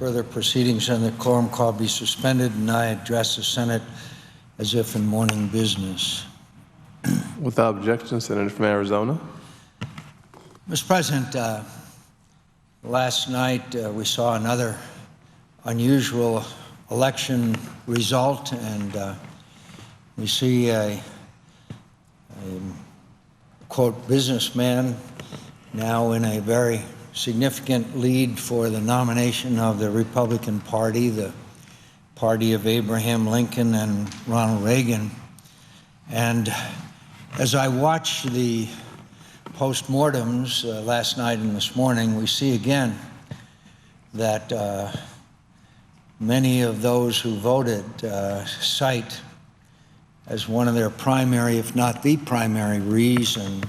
further proceedings on the quorum call be suspended, and I address the Senate as if in morning business. Without objection, Senator from Arizona. Mr. President, last night we saw another unusual election result, and we see a quote businessman now in a very significant lead for the nomination of the Republican Party, the party of Abraham Lincoln and Ronald Reagan. And as I watch the postmortems last night and this morning, we see again that many of those who voted cite as one of their primary, if not the primary reason,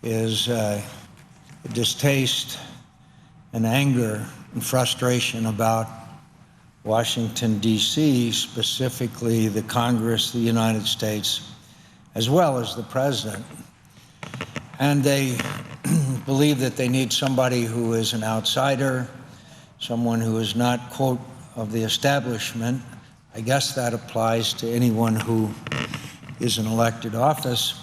is distaste and anger and frustration about Washington, D.C., specifically the Congress, the United States, as well as the president. And they believe that they need somebody who is an outsider, someone who is not, quote, of the establishment. I guess that applies to anyone who is in elected office.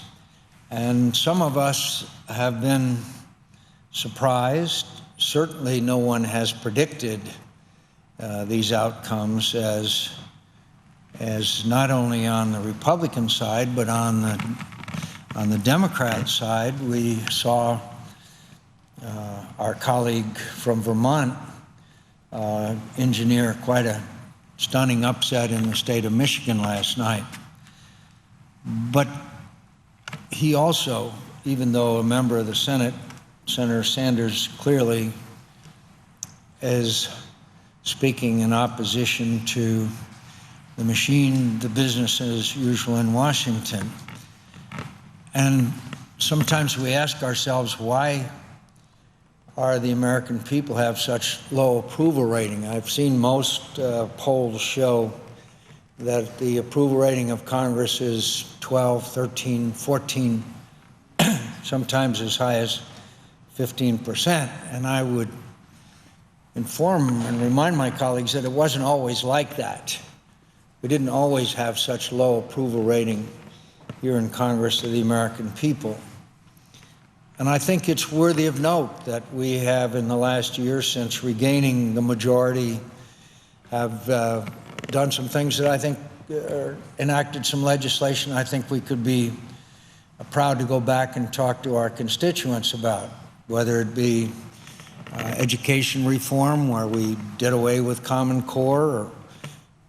And some of us have been surprised. Certainly no one has predicted these outcomes as not only on the Republican side, but on the Democrat side. We saw our colleague from Vermont engineer quite a stunning upset in the state of Michigan last night. But he also, even though a member of the Senate, Senator Sanders clearly is speaking in opposition to the machine, the business as usual in Washington. And sometimes we ask ourselves, why are the American people have such low approval rating? I've seen most polls show that the approval rating of Congress is 12, 13, 14, sometimes as high as 15%. And I would inform and remind my colleagues that it wasn't always like that. We didn't always have such low approval rating here in Congress of the American people. And I think it's worthy of note that we have, in the last year since regaining the majority, have done some things that I think enacted some legislation I think we could be proud to go back and talk to our constituents about, whether it be education reform, where we did away with Common Core, or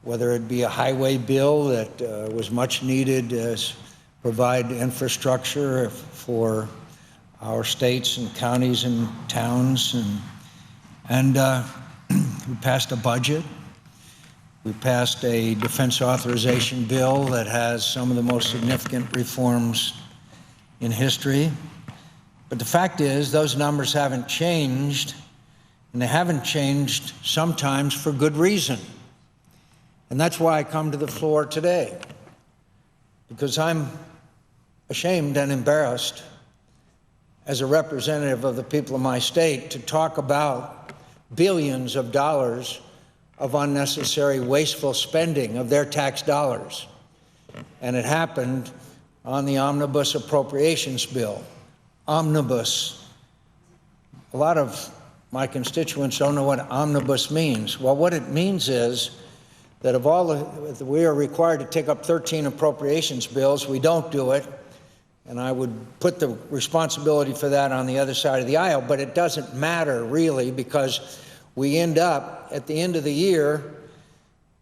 whether it be a highway bill that was much needed to provide infrastructure for our states and counties and towns, and we passed a budget. We passed a defense authorization bill that has some of the most significant reforms in history. But the fact is, those numbers haven't changed, and they haven't changed sometimes for good reason. And that's why I come to the floor today, because I'm ashamed and embarrassed as a representative of the people of my state to talk about billions of dollars of unnecessary, wasteful spending of their tax dollars. And it happened on the omnibus appropriations bill. Omnibus. A lot of my constituents don't know what omnibus means. Well, what it means is that we are required to take up 13 appropriations bills. We don't do it. And I would put the responsibility for that on the other side of the aisle, but it doesn't matter really, because we end up at the end of the year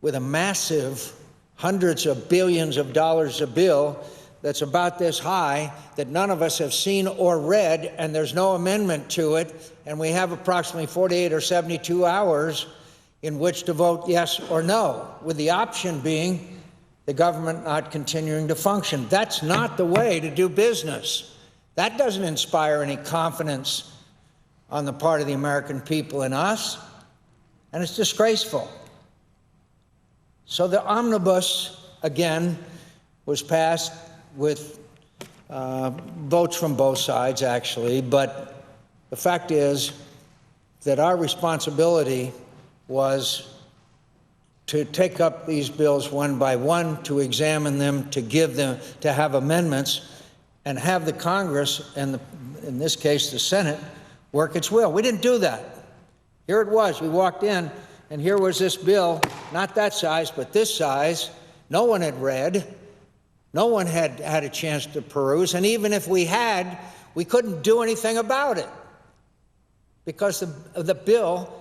with a massive hundreds of billions of dollars a bill that's about this high that none of us have seen or read, and there's no amendment to it, and we have approximately 48 or 72 hours in which to vote yes or no, with the option being the government not continuing to function. That's not the way to do business. That doesn't inspire any confidence on the part of the American people in us, and it's disgraceful. So the omnibus, again, was passed with votes from both sides, actually, but the fact is that our responsibility was to take up these bills one by one, to examine them, to give them, to have amendments, and have the Congress, and in this case the Senate, work its will. We didn't do that. Here it was. We walked in, and here was this bill, not that size, but this size. No one had read. No one had had a chance to peruse. And even if we had, we couldn't do anything about it because the bill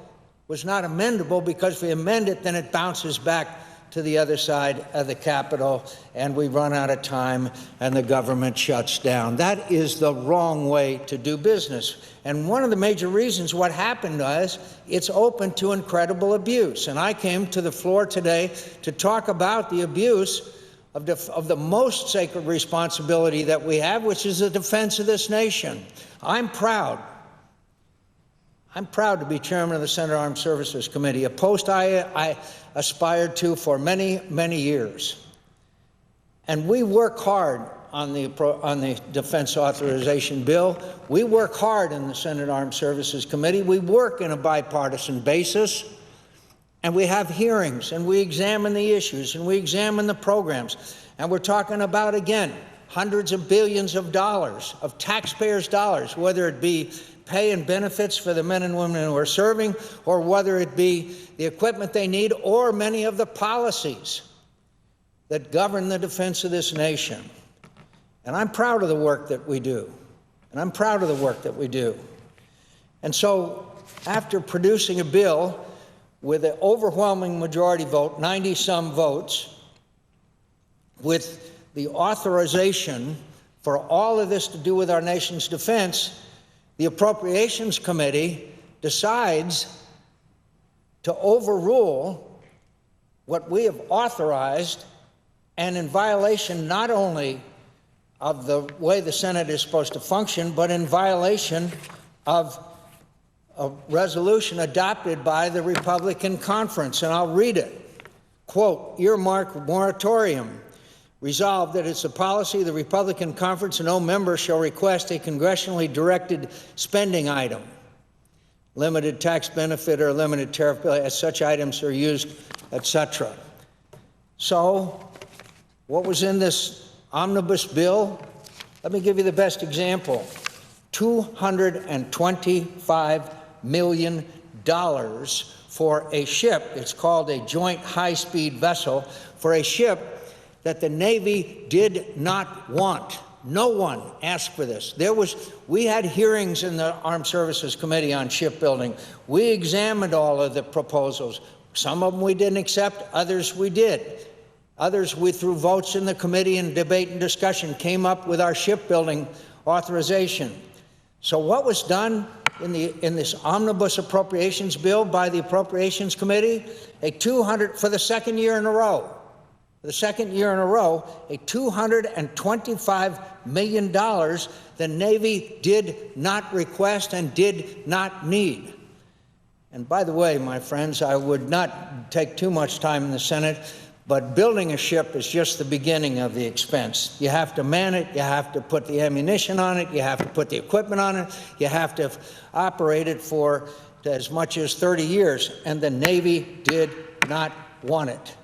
was not amendable, because if we amend it, then it bounces back to the other side of the Capitol, and we run out of time, and the government shuts down. That is the wrong way to do business. And one of the major reasons what happened was it's open to incredible abuse. And I came to the floor today to talk about the abuse of the most sacred responsibility that we have, which is the defense of this nation. I'm proud to be chairman of the Senate Armed Services Committee, a post I aspired to for many, many years. And we work hard on the Defense Authorization Bill. We work hard in the Senate Armed Services Committee. We work in a bipartisan basis, and we have hearings, and we examine the issues, and we examine the programs. And we're talking about, again, hundreds of billions of dollars, of taxpayers' dollars, whether it be pay and benefits for the men and women who are serving, or whether it be the equipment they need, or many of the policies that govern the defense of this nation. And I'm proud of the work that we do. And I'm proud of the work that we do. And so, after producing a bill with an overwhelming majority vote, 90-some votes, with the authorization for all of this to do with our nation's defense, the Appropriations Committee decides to overrule what we have authorized, and in violation not only of the way the Senate is supposed to function, but in violation of a resolution adopted by the Republican conference. And I'll read it. Quote, earmark moratorium. Resolved that it's a policy of the Republican conference and no member shall request a congressionally directed spending item, limited tax benefit or limited tariff bill as such items are used, etc. So what was in this omnibus bill? Let me give you the best example. $225 million for a ship. It's called a joint high-speed vessel, for a ship that the Navy did not want. No one asked for this. We had hearings in the Armed Services Committee on shipbuilding. We examined all of the proposals. Some of them we didn't accept, others we did. Others we, through votes in the committee and debate and discussion, came up with our shipbuilding authorization. So what was done in this omnibus appropriations bill by the Appropriations Committee? For the second year in a row, a $225 million the Navy did not request and did not need. And by the way, my friends, I would not take too much time in the Senate, but building a ship is just the beginning of the expense. You have to man it, you have to put the ammunition on it, you have to put the equipment on it, you have to operate it for as much as 30 years, and the Navy did not want it.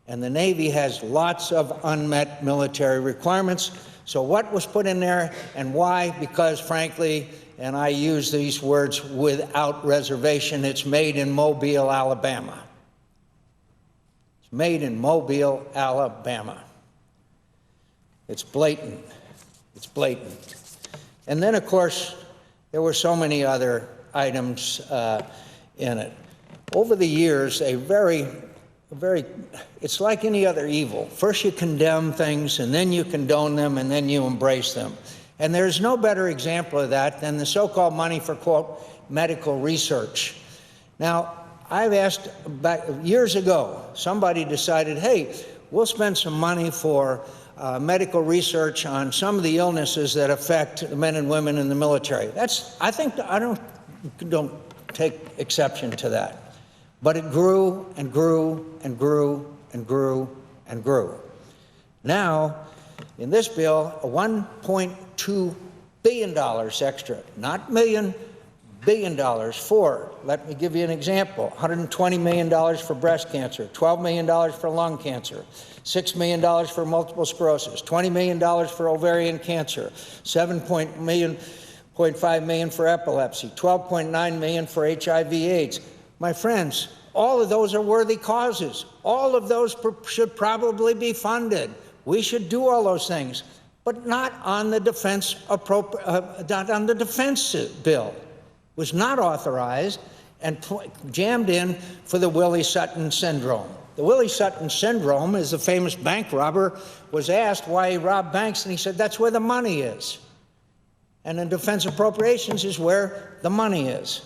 And the Navy has lots of unmet military requirements. So what was put in there and why? Because frankly, and I use these words without reservation, it's made in Mobile, Alabama. It's made in Mobile, Alabama. It's blatant. It's blatant. And then, of course, there were so many other items in it. Over the years, it's like any other evil. First you condemn things, and then you condone them, and then you embrace them. And there's no better example of that than the so-called money for, quote, medical research. Now, I've asked, back years ago, somebody decided, hey, we'll spend some money for medical research on some of the illnesses that affect the men and women in the military. I don't take exception to that. But it grew and grew and grew and grew and grew. Now, in this bill, $1.2 billion extra, not million, billion for, let me give you an example, $120 million for breast cancer, $12 million for lung cancer, $6 million for multiple sclerosis, $20 million for ovarian cancer, $7.5 million for epilepsy, $12.9 million for HIV/AIDS. My friends, all of those are worthy causes. All of those should probably be funded. We should do all those things, but not on the defense bill. It was not authorized and jammed in for the Willie Sutton syndrome. The Willie Sutton syndrome is the famous bank robber was asked why he robbed banks, and he said, that's where the money is. And in defense appropriations is where the money is.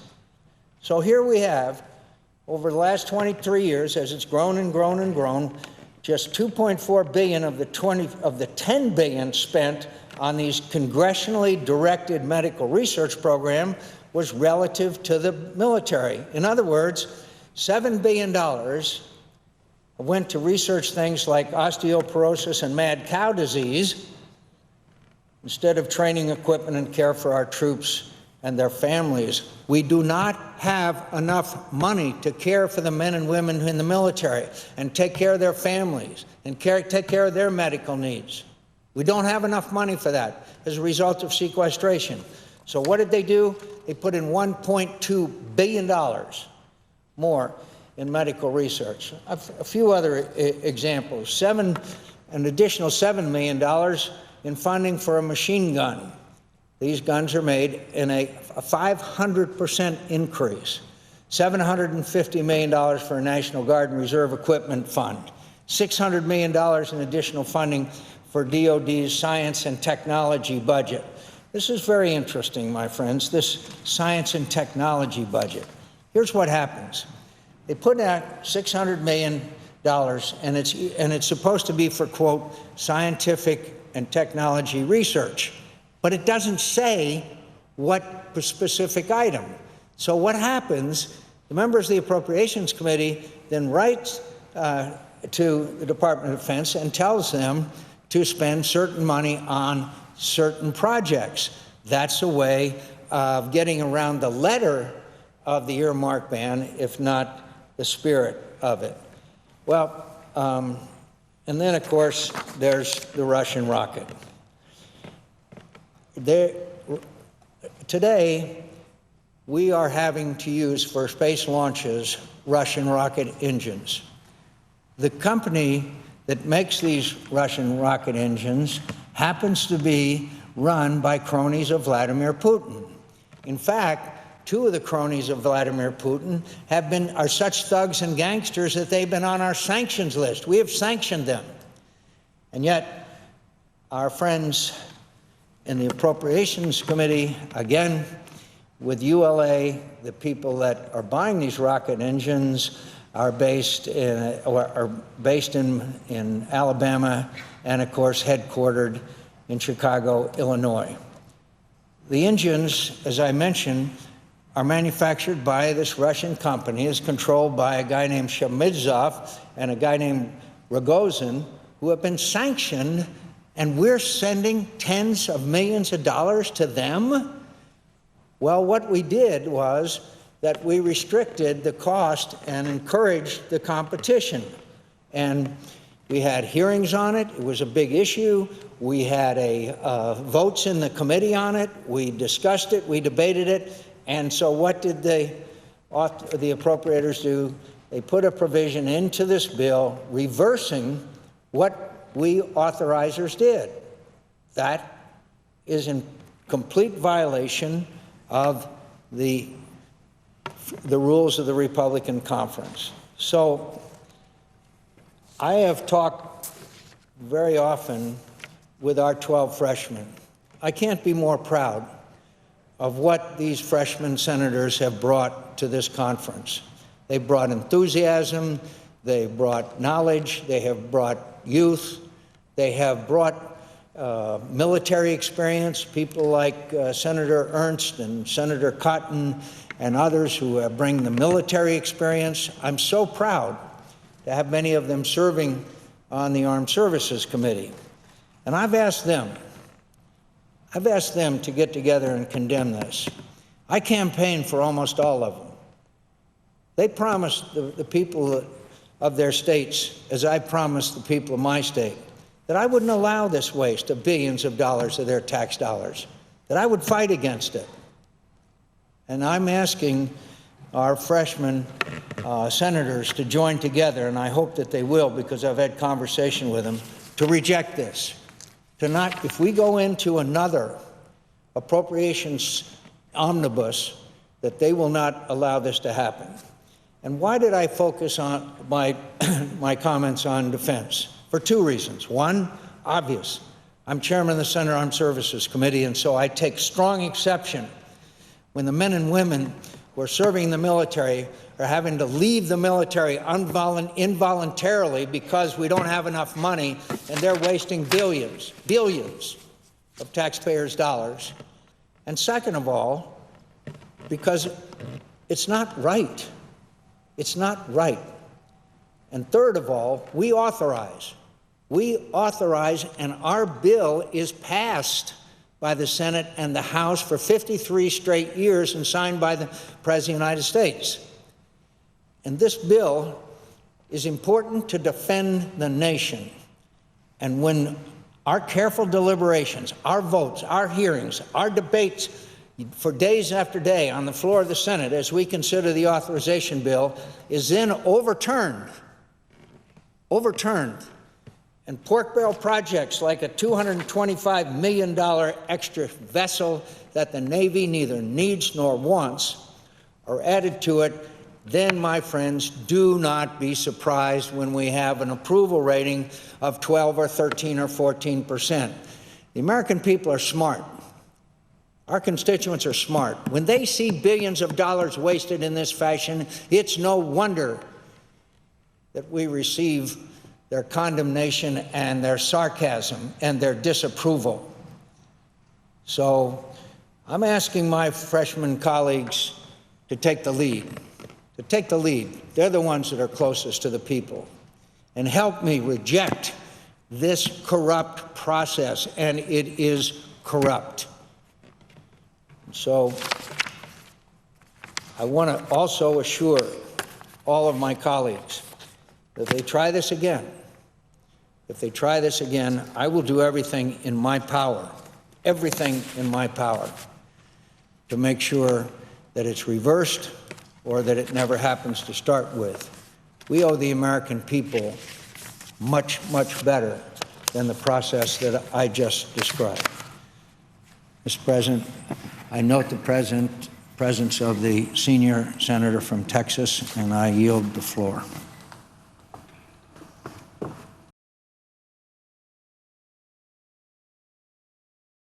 So here we have, over the last 23 years, as it's grown and grown and grown, just $2.4 billion of the $10 billion spent on these congressionally directed medical research program was relative to the military. In other words, $7 billion went to research things like osteoporosis and mad cow disease instead of training, equipment, and care for our troops and their families. We do not have enough money to care for the men and women in the military and take care of their families and take care of their medical needs. We don't have enough money for that as a result of sequestration. So what did they do? They put in $1.2 billion more in medical research. A few other examples. An additional $7 million in funding for a machine gun. These guns are made in a 500% increase. $750 million for a National Guard and Reserve Equipment Fund. $600 million in additional funding for DOD's science and technology budget. This is very interesting, my friends, this science and technology budget. Here's what happens. They put out $600 million, and it's supposed to be for, quote, scientific and technology research. But it doesn't say what specific item. So what happens, the members of the Appropriations Committee then writes to the Department of Defense and tells them to spend certain money on certain projects. That's a way of getting around the letter of the earmark ban, if not the spirit of it. Well, and then, of course, there's the Russian rocket. Today, we are having to use for space launches Russian rocket engines. The company that makes these Russian rocket engines happens to be run by cronies of Vladimir Putin. In fact, two of the cronies of Vladimir Putin are such thugs and gangsters that they've been on our sanctions list. We have sanctioned them. And yet, our friends in the Appropriations Committee, again, with ULA, the people that are buying these rocket engines are based in Alabama and, of course, headquartered in Chicago, Illinois. The engines, as I mentioned, are manufactured by this Russian company, is controlled by a guy named Shemizov and a guy named Rogozin, who have been sanctioned, and we're sending tens of millions of dollars to them? Well, what we did was that we restricted the cost and encouraged the competition. And we had hearings on it. It was a big issue. We had votes in the committee on it. We discussed it. We debated it. And so what did the appropriators do? They put a provision into this bill reversing what we authorizers did. That is in complete violation of the rules of the Republican conference. So I have talked very often with our 12 freshmen. I can't be more proud of what these freshman senators have brought to this conference. They've brought enthusiasm, they've brought knowledge, they have brought youth, they have brought military experience, people like Senator Ernst and Senator Cotton and others who bring the military experience. I'm so proud to have many of them serving on the Armed Services Committee. And I've asked them to get together and condemn this. I campaigned for almost all of them. They promised the people of their states, as I promised the people of my state, that I wouldn't allow this waste of billions of dollars of their tax dollars, that I would fight against it. And I'm asking our freshman senators to join together, and I hope that they will, because I've had conversation with them, to reject this. To not, if we go into another appropriations omnibus, that they will not allow this to happen. And why did I focus on my comments on defense? For two reasons. One, obvious. I'm chairman of the Senate Armed Services Committee, and so I take strong exception when the men and women who are serving in the military are having to leave the military involuntarily because we don't have enough money, and they're wasting billions of taxpayers' dollars. And second of all, because it's not right. It's not right. And third of all, we authorize, and our bill is passed by the Senate and the House for 53 straight years and signed by the President of the United States. And this bill is important to defend the nation. And when our careful deliberations, our votes, our hearings, our debates for days after day on the floor of the Senate as we consider the authorization bill is then overturned, and pork barrel projects like a $225 million extra vessel that the Navy neither needs nor wants are added to it, then, my friends, do not be surprised when we have an approval rating of 12 or 13 or 14%. The American people are smart. Our constituents are smart. When they see billions of dollars wasted in this fashion, it's no wonder that we receive their condemnation and their sarcasm and their disapproval. So I'm asking my freshman colleagues to take the lead. They're the ones that are closest to the people. And help me reject this corrupt process, and it is corrupt. So I want to also assure all of my colleagues that if they try this again, I will do everything in my power, to make sure that it's reversed or that it never happens to start with. We owe the American people much, much better than the process that I just described. Mr. President, I note the presence of the senior senator from Texas, and I yield the floor.